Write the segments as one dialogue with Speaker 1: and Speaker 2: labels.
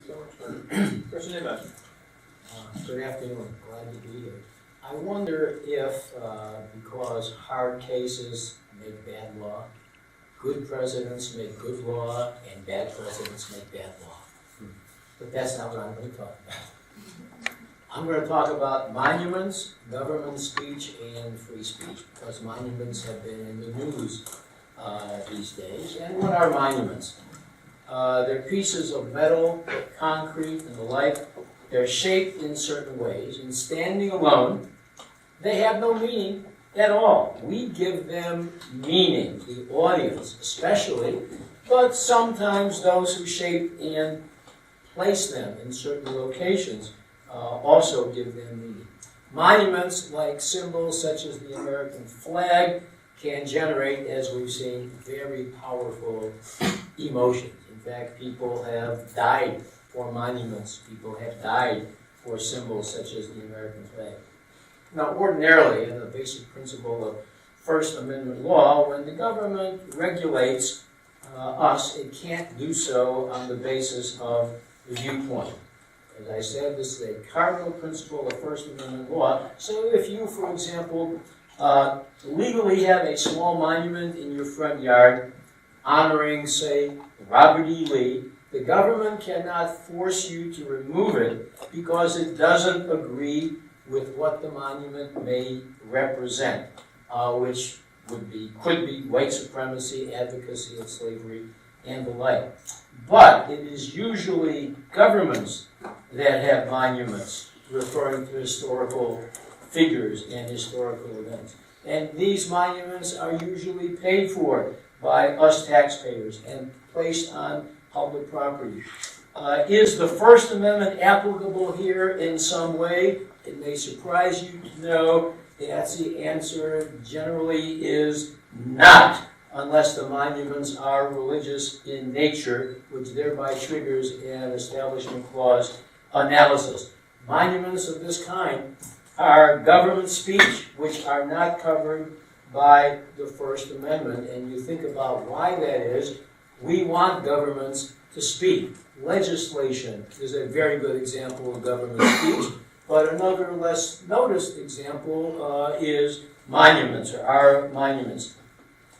Speaker 1: so much. Person Nahmod.
Speaker 2: Good afternoon. Glad to be here. I wonder if, because hard cases make bad law, good presidents make good law, and bad presidents make bad law. But that's not what I'm going to talk about. I'm going to talk about monuments, government speech, and free speech, because monuments have been in the news these days. And what are monuments? They're pieces of metal, concrete, and the like. They're shaped in certain ways, and standing alone, they have no meaning at all. We give them meaning, the audience especially, but sometimes those who shape and place them in certain locations also give them meaning. Monuments, like symbols such as the American flag, can generate, as we've seen, very powerful emotions. In fact, people have died for monuments. People have died for symbols such as the American flag. Now, ordinarily, in the basic principle of First Amendment law, when the government regulates us, it can't do so on the basis of viewpoint. As I said, this is a cardinal principle of First Amendment law. So if you, for example, legally have a small monument in your front yard honoring, say, Robert E. Lee, the government cannot force you to remove it because it doesn't agree with what the monument may represent, which could be white supremacy, advocacy of slavery, and the like. But it is usually governments that have monuments referring to historical figures and historical events. And these monuments are usually paid for by us taxpayers and placed on public property. Is the First Amendment applicable here in some way? It may surprise you to know that the answer generally is not, unless the monuments are religious in nature, which thereby triggers an Establishment Clause analysis. Monuments of this kind are government speech, which are not covered by the First Amendment. And you think about why that is. We want governments to speak. Legislation is a very good example of government speech, but another less noticed example is monuments, or our monuments.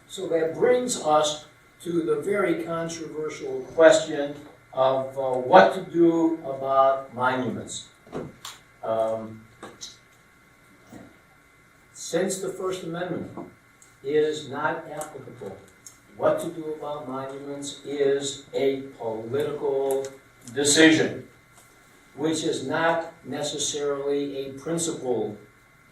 Speaker 2: So that brings us to the very controversial question of what to do about monuments. Since the First Amendment is not applicable, what to do about monuments is a political decision, which is not necessarily a principled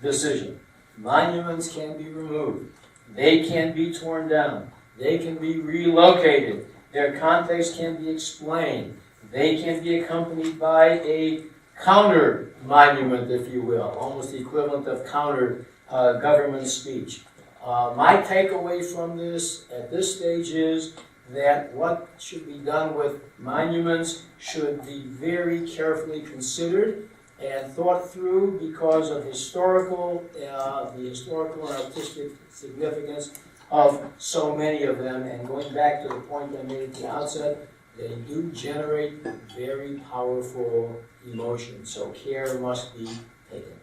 Speaker 2: decision. Monuments can be removed. They can be torn down. They can be relocated. Their context can be explained. They can be accompanied by a counter monument, if you will, almost the equivalent of counter government speech. My takeaway from this at this stage is that what should be done with monuments should be very carefully considered and thought through because of the historical and artistic significance of so many of them. And going back to the point I made at the outset, they do generate very powerful emotions, so care must be taken.